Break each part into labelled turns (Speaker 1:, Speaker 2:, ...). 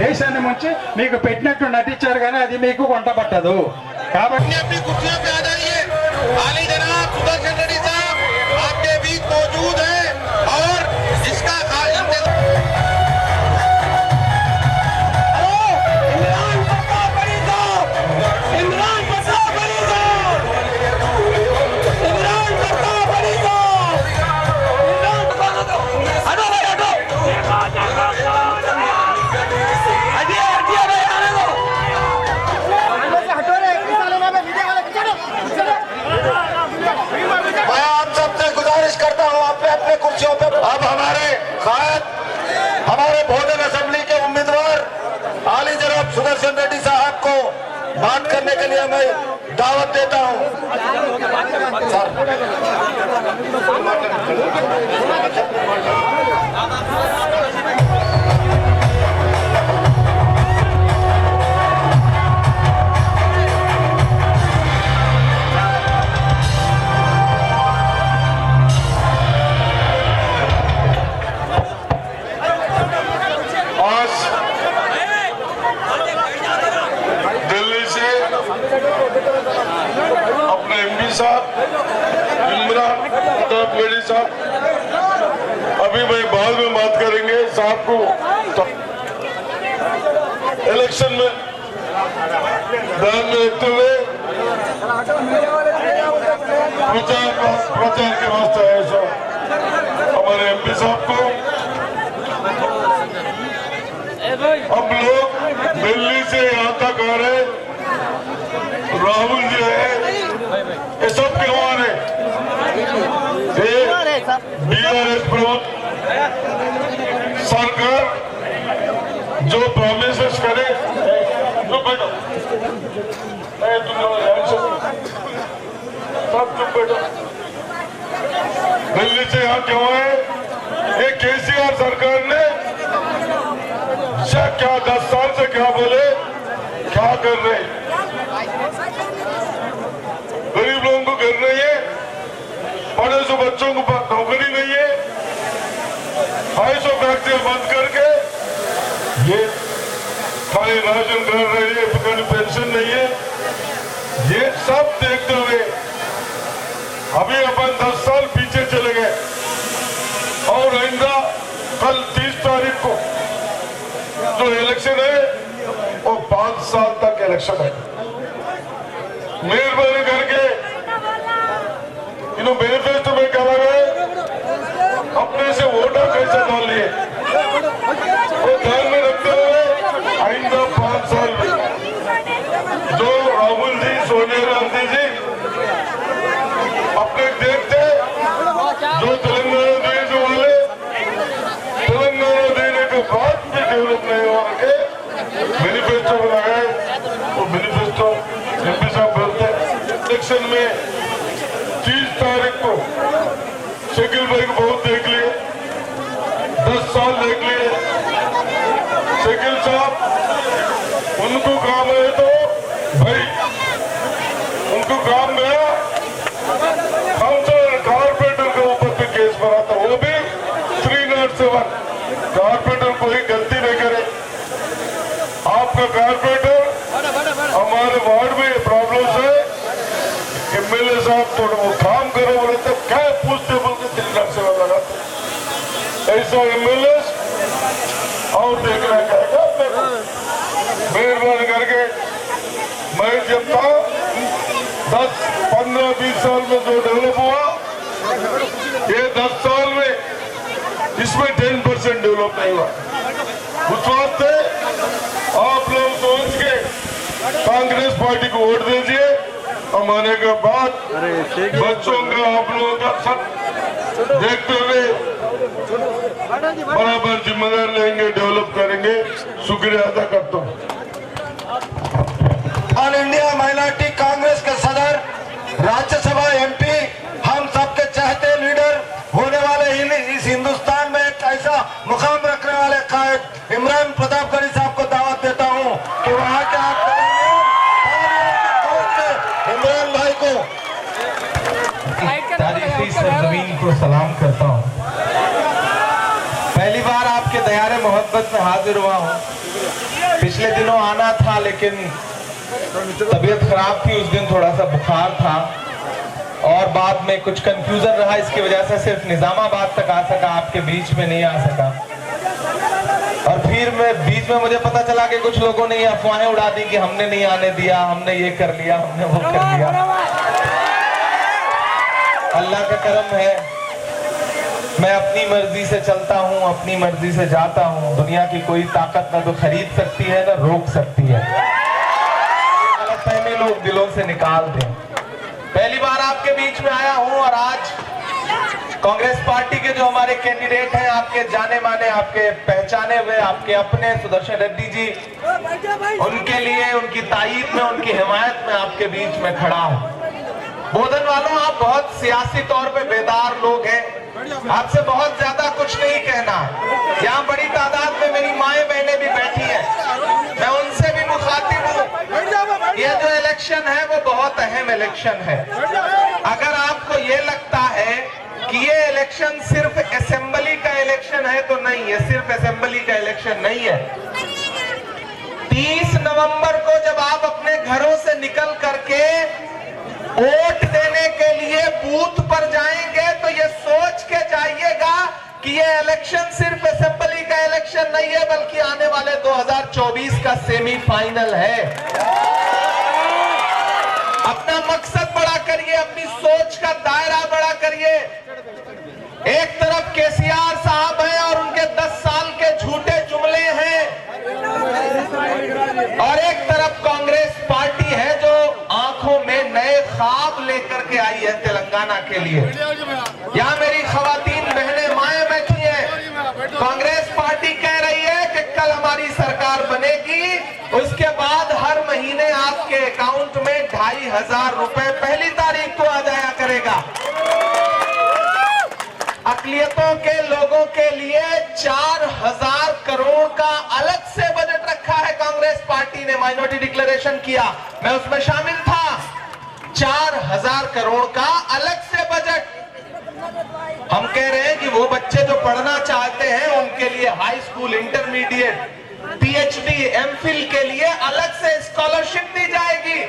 Speaker 1: దేశాన్ని ముంచి మీకు పెట్టినట్టు నటించారు కానీ అది మీకు వంట పట్టదు కాబట్టి
Speaker 2: अब हमारे भोजन असेंबली के उम्मीदवार आली जनाब सुदर्शन रेड्डी साहब को बात करने के लिए मैं दावत देता हूं।
Speaker 3: अपने एमपी साहब इमरान प्रताप गढ़ी साहब अभी भाई बाद में बात करेंगे साहब को तो इलेक्शन में ध्यान में रखते हुए प्रचार के वास्ते आए साहब हमारे एमपी साहब को हम लोग दिल्ली से यहाँ तक आ रहे राहुल जी है ये सब क्यों आ रहे बीआरएस प्रमुख सरकार जो प्रॉमिसेस करे तो बैठो सब चुप बैठो दिल्ली से यहाँ क्यों है ये केसीआर सरकार ने क्या 10 साल से क्या बोले क्या कर रहे गरीब लोगों को घर नहीं है, पढ़े सो बच्चों को नौकरी नहीं है, 250 फैक्ट्री बंद करके ये खाली राशन कर रही है, पेंशन नहीं है। ये सब देखते हुए अभी अपन 10 साल पीछे चले गए और आइंदा कल 30 तारीख को जो इलेक्शन है वो 5 साल तक इलेक्शन है। मेहरबानी करके इन्होंने मैनिफेस्टो में क्या लगा है अपने से वोटर कैसे डाल लिए वो ध्यान में रखते हुए आइंदा 5 साल में जो राहुल जी सोनिया गांधी जी अपने देखते जो तेलंगाना देने वाले तेलंगाना देने के बाद भी डेवलप नहीं हुआ के मैनिफेस्टो में लगाए वो मैनिफेस्टो एमपी साहब बोलते इलेक्शन में 30 तारीख को शकील भाई को बहुत देख लिए 10 साल देख लिए शकील साहब उनको काम है तो भाई उनको काम गया काउंसिलर कारपोरेटर के ऊपर भी केस बना था वो भी 307 कारपोरेटर कोई गलती नहीं करे आपका कारपोरेटर हमारे वार्ड में प्रॉब्लम है एमएलए साहब थोड़ा वो काम करो बोले तो क्या पूछते बोल के 307 लगाते ऐसा एमएलए और देखना चाहेगा अपने को मेहरबानी करके मैं जब था 10, 15, 20 साल में जो डेवलप हुआ ये 10 साल में इसमें 10% डेवलप नहीं हुआ। उस वास्ते आप लोग सोच के कांग्रेस पार्टी को वोट दीजिए हम आने के बाद बच्चों का आप लोगों का सब देखते हुए बराबर जिम्मेदार लेंगे डेवलप करेंगे। शुक्रिया अदा करता हूँ।
Speaker 2: ऑल इंडिया माइनॉरिटी कांग्रेस के सदर राज्यसभा एमपी हम सबके चाहते लीडर होने वाले इस हिंदुस्तान में एक ऐसा मुकाम रखने वाले कायद इमरान प्रताप गढ़ी साहब को दावत देता हूं कि वहां के आप इमरान भाई को
Speaker 4: तारीखी सरजमीन को सलाम करता हूं। पहली बार आपके दयारे मोहब्बत में हाजिर हुआ हूं। पिछले दिनों आना था लेकिन तबीयत खराब थी, उस दिन थोड़ा सा बुखार था और बाद में कुछ कंफ्यूजन रहा, इसकी वजह से सिर्फ निजामाबाद तक आ सका, आपके बीच में नहीं आ सका। और फिर बीच में मुझे पता चला कि कुछ लोगों ने ये अफवाहें उड़ा दी कि हमने नहीं आने दिया, हमने ये कर लिया, हमने वो कर लिया। अल्लाह का करम है, मैं अपनी मर्जी से चलता हूँ, अपनी मर्जी से जाता हूँ। दुनिया की कोई ताकत ना तो खरीद सकती है ना रोक सकती है। गलतफहमी लोग दिलों से निकाल दें। पहली बार आपके बीच में आया हूँ और आज कांग्रेस पार्टी के जो हमारे कैंडिडेट हैं, आपके जाने माने, आपके पहचाने हुए, आपके अपने सुदर्शन रेड्डी जी, उनके लिए, उनकी तायीद में, उनकी हिमायत में आपके बीच में खड़ा हूँ। बोधन वालों, आप बहुत सियासी तौर पे बेदार लोग हैं, आपसे बहुत ज्यादा कुछ नहीं कहना है। यहाँ बड़ी तादाद में मेरी माएं बहनें भी बैठी हैं, मैं उनसे भी मुखातिब हूँ। ये जो इलेक्शन है वो बहुत अहम इलेक्शन है। अगर आपको ये लगता है कि ये इलेक्शन सिर्फ असेंबली का इलेक्शन है तो नहीं, ये सिर्फ असेंबली का इलेक्शन नहीं है। 30 नवंबर को जब आप अपने घरों से निकल करके वोट देने के लिए बूथ पर जाएंगे तो ये सोच के जाइएगा कि ये इलेक्शन सिर्फ असेंबली का इलेक्शन नहीं है, बल्कि आने वाले 2024 का सेमीफाइनल है। अपना मकसद बड़ा करिए, अपनी सोच का दायरा बड़ा करिए। एक तरफ केसीआर साहब हैं और उनके 10 साल के झूठे जुमले हैं, और एक तरफ कांग्रेस पार्टी है जो आंखों में नए ख्वाब लेकर के आई है तेलंगाना के लिए। यहाँ मेरी खवातीन बहनें माएं बैठी हैं। कांग्रेस पार्टी कह रही है कि कल हमारी सरकार बनेगी, उसके बाद हर महीने आपके अकाउंट में 2500 रुपए पहली तारीख को आ जाया करेगा। अकलियतों के लोगों के लिए 4000 करोड़ का अलग से बजट रखा है कांग्रेस पार्टी ने, माइनॉरिटी डिक्लेरेशन किया, मैं उसमें शामिल था। 4000 करोड़ का अलग से बजट। हम कह रहे हैं कि वो बच्चे जो पढ़ना चाहते हैं उनके लिए high school, intermediate, PhD, MPhil के लिए अलग से स्कॉलरशिप दी जाएगी।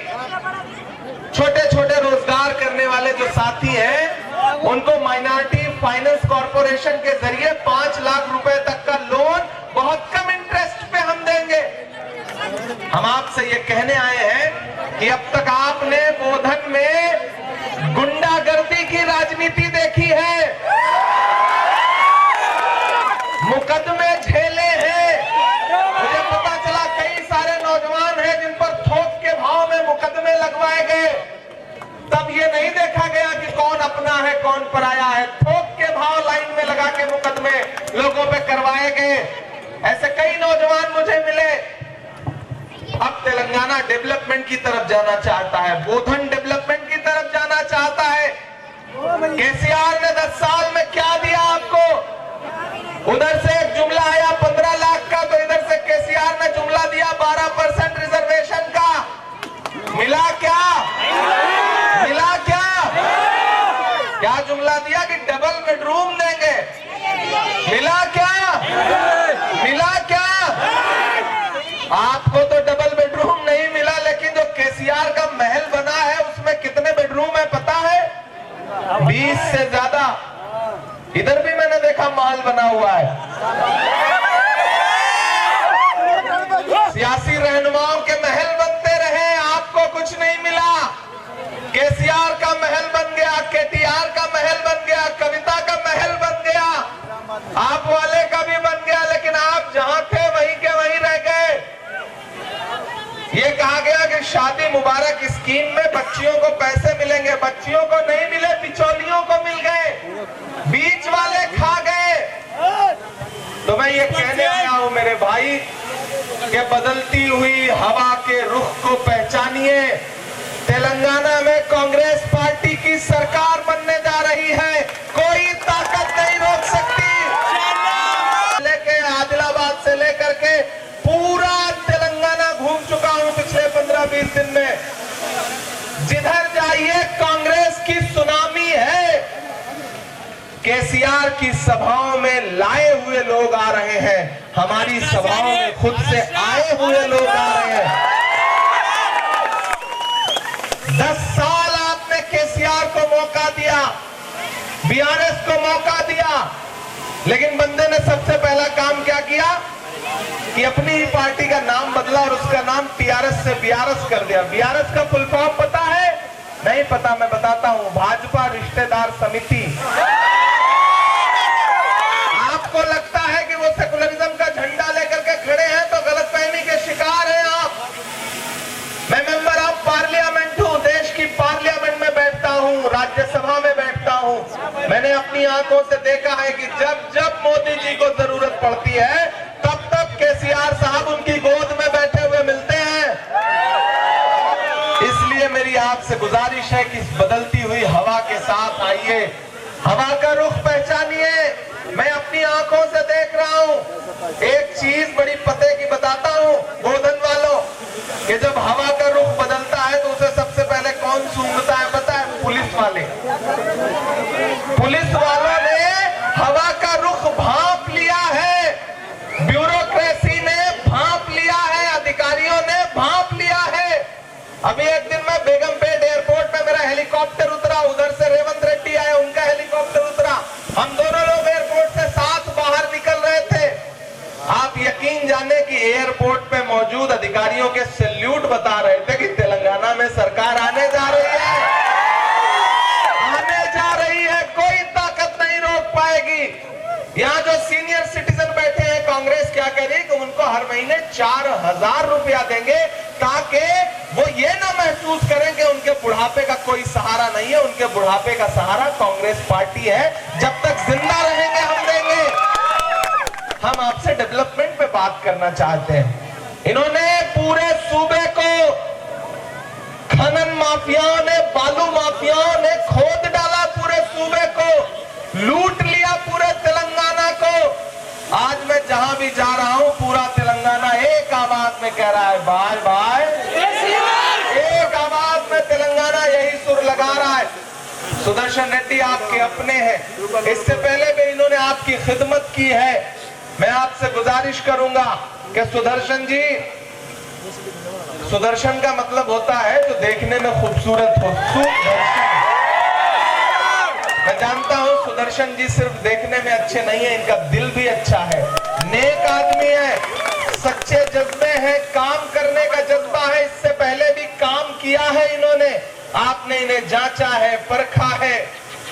Speaker 4: छोटे छोटे रोजगार करने वाले जो साथी हैं उनको माइनॉरिटी फाइनेंस कॉर्पोरेशन के जरिए 5 लाख रुपए तक का लोन बहुत कम इंटरेस्ट पे हम देंगे। हम आपसे ये कहने आए हैं कि अब तक आपने बोधन में गुंडागर्दी की राजनीति देखी है, मुकदमे झेले हैं। मुझे पता चला कई सारे नौजवान हैं जिन पर थोक के भाव में मुकदमे लगवाए गए। तब ये नहीं देखा गया कि कौन अपना है कौन पराया है, थोक के भाव लाइन में लगा के मुकदमे लोगों पे करवाए गए। ऐसे कई नौजवान मुझे मिले। अब तेलंगाना डेवलपमेंट की तरफ जाना चाहता है, बोधन डेवलपमेंट की तरफ जाना चाहता है। केसीआर ने 10 साल में क्या दिया आपको? उधर से एक जुमला आया 15 लाख का, तो इधर से केसीआर ने जुमला दिया 12% रिजर्वेशन का। मिला क्या? मिला क्या? क्या जुमला दिया कि डबल बेडरूम देंगे? मिला क्या? मिला क्या? आपको तो डबल बेडरूम नहीं मिला, लेकिन जो केसीआर का महल बना है उसमें कितने बेडरूम है पता है? 20 से ज्यादा। इधर भी मैंने देखा महल बना हुआ है। सियासी रहनुमाओं के महल बनते रहे, आपको कुछ नहीं मिला। केसीआर का महल बन गया, केटीआर का महल बन गया, कविता का महल बन गया, आप वाले का भी बन गया, लेकिन आप जहां थे वहीं के वहीं रह गए। ये कहा गया कि शादी मुबारक स्कीम में बच्चियों को पैसे मिलेंगे, बच्चियों को नहीं मिले, बिचौलियों को मिल गए, बीच वाले खा गए। तो मैं ये कहने आया हूं मेरे भाई कि बदलती हुई हवा के रुख को पहचानिए। तेलंगाना में कांग्रेस पार्टी की सरकार बनने जा रही है, कोई ताकत नहीं रोक सकती। लेके आदिलाबाद से लेकर के पूरा तेलंगाना घूम चुका हूं पिछले 15-20 दिन में। जिधर जाइए कांग्रेस की सुनामी है। केसीआर की सभाओं में लाए हुए लोग आ रहे हैं, हमारी सभाओं में खुद से आए हुए लोग आ रहे हैं। 10 साल आपने केसीआर को मौका दिया, बीआरएस को मौका दिया, लेकिन बंदे ने सबसे पहला काम क्या किया कि अपनी ही पार्टी का नाम बदला और उसका नाम टीआरएस से बीआरएस कर दिया। बीआरएस का फुल फॉर्म पता है? नहीं पता, मैं बताता हूं, भाजपा रिश्तेदार समिति। आपको लगता है कि वो सेकुलरिज्म का झंडा लेकर के खड़े हैं तो गलतफहमी के शिकार हैं आप। मैं मेंबर ऑफ पार्लियामेंट हूं, देश की पार्लियामेंट में बैठता हूं, राज्यसभा में बैठता हूं। मैंने अपनी आंखों से देखा है कि जब जब मोदी जी को जरूरत पड़ती है तब तब केसीआर साहब उनकी गोद में बैठे हुए मिलते हैं। इसलिए मेरी आपसे गुजारिश है कि इस बदलती हुई हवा के साथ आइए, हवा का रुख पहचानिए। मैं अपनी आंखों से देख रहा हूं, एक चीज बड़ी पते की बताता हूं गोधन वालों, कि जब हवा का रुख बदलता है तो उसे सबसे पहले कौन सूंघता है पता है? पुलिस वाले। पुलिस वालों ने हवा का रुख भांप लिया है, ब्यूरोक्रेसी ने भांप लिया है, अधिकारियों ने भांप लिया है। अभी एक दिन मैं बेगमपेट एयरपोर्ट में मेरा हेलीकॉप्टर उतरा, उधर से रेवंत रेड्डी आए, उनका हेलीकॉप्टर उतरा, हम दोनों लोग एयरपोर्ट से साथ बाहर निकल रहे थे। आप यकीन जाने कि एयरपोर्ट पे मौजूद अधिकारियों के सैल्यूट बता रहे थे कि तेलंगाना में सरकार आने जा रही है, आने जा रही है, कोई ताकत नहीं रोक पाएगी। यहाँ जो सीनियर सिटीजन बैठे हैं, कांग्रेस क्या कह रही है कि उनको हर महीने 4000 रुपया देंगे ताकि वो ये ना महसूस करें कि उनके बुढ़ापे का कोई सहारा नहीं है। उनके बुढ़ापे का सहारा कांग्रेस पार्टी है, जब तक जिंदा रहेंगे हम देंगे। हम आपसे डेवलपमेंट पे बात करना चाहते हैं। इन्होंने पूरे सूबे को खनन माफियाओं ने, बालू माफियाओं ने खोद डाला, पूरे सूबे को लूट लिया, पूरे तेलंगाना को। आज मैं जहां भी जा रहा हूं पूरा तेलंगाना एक आवाज में कह रहा है बाय बाय, एक आवाज में तेलंगाना यही सुर लगा रहा है। सुदर्शन रेड्डी आपके अपने हैं, इससे पहले भी इन्होंने आपकी खिदमत की है। मैं आपसे गुजारिश करूंगा कि सुदर्शन जी, सुदर्शन का मतलब होता है जो देखने में खूबसूरत हो, सुदर्शन। मैं जानता हूं सुदर्शन जी सिर्फ देखने में अच्छे नहीं है, इनका दिल भी अच्छा है, नेक आदमी है, सच्चे जज्बे हैं, काम करने का जज्बा है। इससे पहले भी काम किया है इन्होंने, आपने इन्हें जांचा है, परखा है।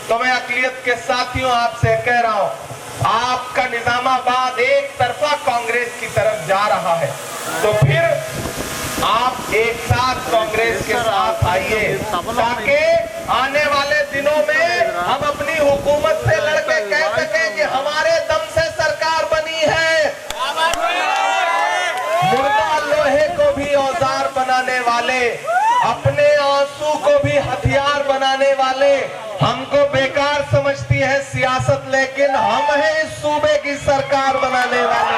Speaker 4: तो मैं अकलियत के साथियों आपसे कह रहा हूं, आपका निजामाबाद एक तरफा कांग्रेस की तरफ जा रहा है, तो फिर आप एक साथ कांग्रेस के साथ आइए ताकि आने वाले दिनों में हम अपनी हुकूमत से लड़के कह सकें कि हमारे दम से सरकार बनी है। मुर्दा लोहे को भी औजार बनाने वाले, अपने आंसू को भी हथियार बनाने वाले, हमको बेकार समझती है सियासत, लेकिन हम हैं इस सूबे की सरकार बनाने वाले।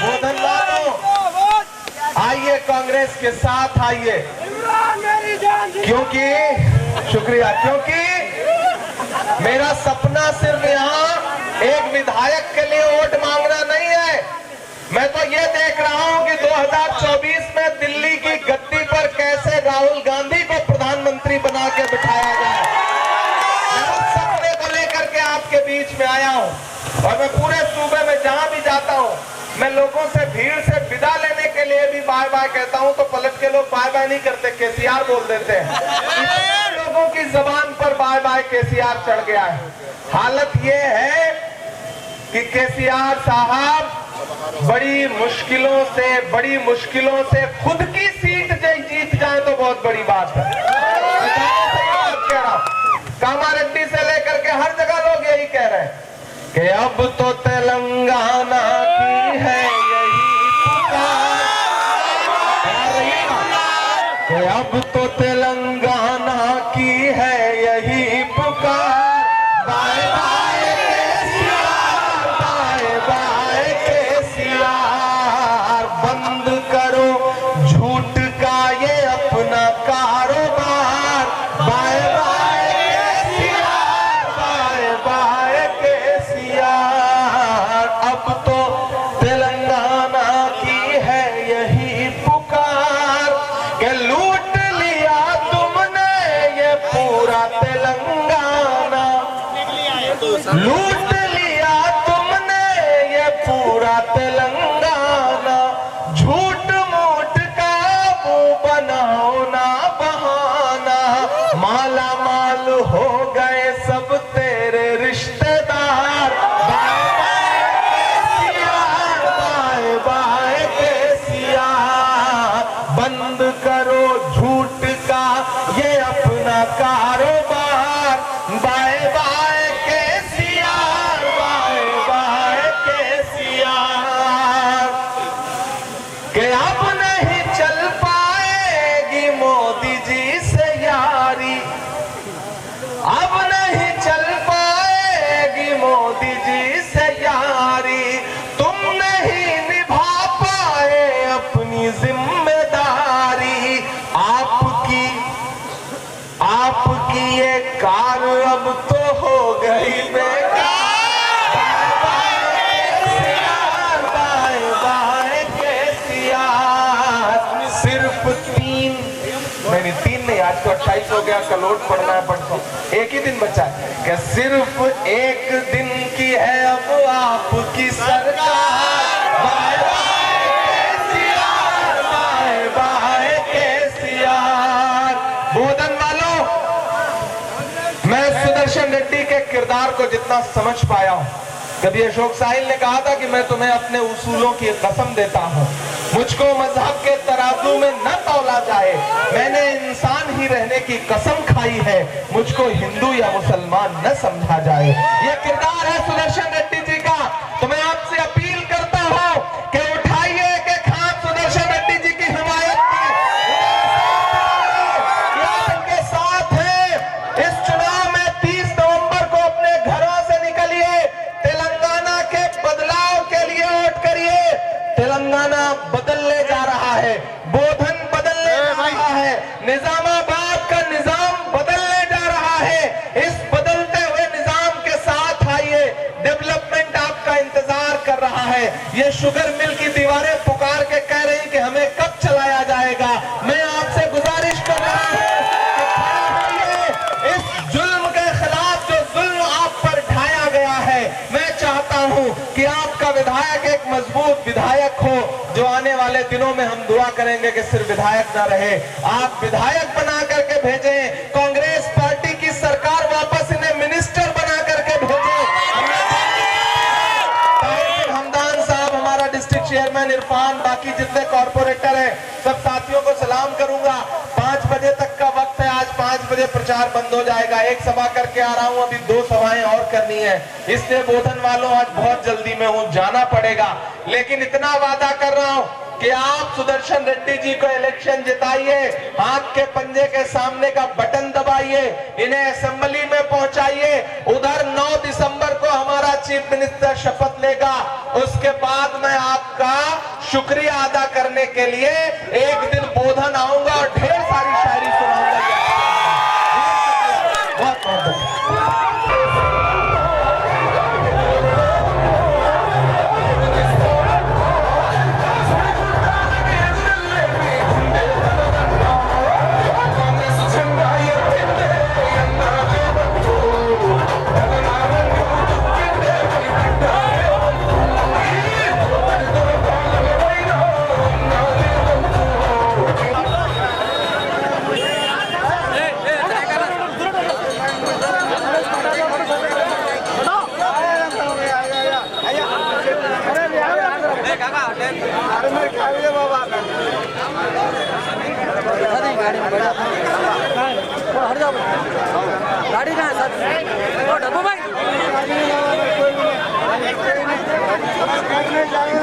Speaker 4: गोधन वालों, आइए कांग्रेस के साथ आइए, क्योंकि शुक्रिया, क्योंकि मेरा सपना सिर्फ यहाँ एक विधायक के लिए वोट मांगना नहीं है। मैं तो ये देख रहा हूँ कि 2024 में दिल्ली की गद्दी पर कैसे राहुल गांधी को प्रधानमंत्री बना के बिठाया जाए। मैं उस सपने को लेकर के आपके बीच में आया हूँ और मैं पूरे सूबे में जहां भी जाता हूँ मैं लोगों से, भीड़ से विदा लेने के लिए भी बाय बाय कहता हूं तो पलट के लोग बाय बाय नहीं करते, केसीआर बोल देते हैं। लोगों की जबान पर बाय बाय केसीआर चढ़ गया है। हालत ये है कि केसीआर साहब बड़ी मुश्किलों से खुद की सीट जीत जाए तो बहुत बड़ी बात है। कह रहा हूं, कामारेड्डी से लेकर के हर जगह लोग यही कह रहे हैं कि अब तो तेलंगाना की है यही पुकार, कि अब तो तेलंगाना की है यही पुकार। Bye bye KCR, bye bye KCR, बंद करो झूठ का ये अपना कारोबार। बाय बाय केसीआर, बाय लूट लिया तुमने ये पूरा तेलंगाना, झूठ मूठ का वो बनाओ ना बहाना, माला माल हो गए सब तेरे रिश्तेदार, बाय बाय केसिया, बंद करो झूठ का ये अपना कारोबार, बाय बाय केसिया, बाय बाय केसिया, कि अब नहीं चल पाएगी मोदी जी से यारी, अब नहीं चल पाएगी मोदी जी से यारी, तुम नहीं निभा पाए अपनी जिम्मेदारी, आपकी ये कार अब तो हो गई बेकार, बाय बाय केसीआर, सिर्फ तीन नहीं, आज तो 28 हो गया, कल नोट पढ़ना है परसों, एक ही दिन बचा है कि सिर्फ एक दिन की है अब आपकी सरकार, bye bye KCR, bye bye KCR. Bodhan वालों, मैं सुदर्शन रेड्डी के किरदार को जितना समझ पाया हूं, कभी अशोक साहिल ने कहा था कि मैं तुम्हें अपने उसूलों की कसम देता हूं, मुझको मजहब के तराजू में न तौला जाए, मैंने इंसान ही रहने की कसम खाई है, मुझको हिंदू या मुसलमान न समझा जाए। ये किरदार है सुदर्शन रेड्डी जी का। तो मैं आपसे अपील करता हूं कि उठाइए के खान सुदर्शन रेड्डी जी की हिमायत की, उनके साथ है। इस चुनाव में 30 नवंबर को अपने घरों से निकलिए, तेलंगाना के बदलाव के लिए वोट करिए। तेलंगाना बदलने जा रहा है, बोधन बदलने जा रहा है, निजामाबाद का निजाम बदलने जा रहा है। इस बदलते हुए निजाम के साथ आइए, डेवलपमेंट आपका इंतजार कर रहा है। ये शुगर मिल की दीवारें पुकार के कह रही कि हमें कब चलाया जाएगा। मैं आपसे गुजारिश कर रहा हूं कि इस जुल्म के खिलाफ जो जुल्म आप पर ढाया गया है, मैं चाहता हूं कि आपका विधायक एक मजबूत विधायक हो, जो आने वाले दिनों में हम दुआ करेंगे कि सिर्फ विधायक ना रहे, आप विधायक बना करके भेजें। कांग्रेस पार्टी की सरकार वापस इन्हें मिनिस्टर बना करके भेजें। हमदान साहब, हमारा डिस्ट्रिक्ट चेयरमैन इरफान, बाकी जितने कॉर्पोरेटर हैं, सब साथियों को सलाम करूंगा। 5 बजे तक का वक्त है, आज 5 बजे प्रचार बंद हो जाएगा। एक सभा करके आ रहा हूं, अभी 2 सभाएं और करनी है, इसलिए बोधन वालों आज बहुत जल्दी में हूं, जाना पड़ेगा। लेकिन इतना वादा कर रहा हूं कि आप सुदर्शन रेड्डी जी को इलेक्शन जिताइए, हाथ के पंजे के सामने का बटन दबाइए, इन्हें असेंबली में पहुंचाइए। उधर 9 दिसंबर को हमारा चीफ मिनिस्टर शपथ लेगा, उसके बाद मैं आपका शुक्रिया अदा करने के लिए एक दिन बोधन आऊंगा और ढेर सारी शायरी सुनाऊंगा। बहुत बहुत
Speaker 5: गाड़ी कहाँ है सर? डब्बू भाई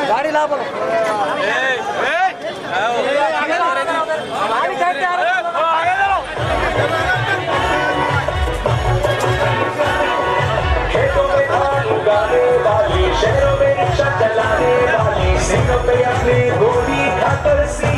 Speaker 5: गाड़ी ला बोलो। गाड़ी साइड से आ रहा है, आगे चलो। खेतों में धान उगाने वाली, शहरों में रिक्शा चलाने वाली, सिंह पे अपनी गोली खाकर सी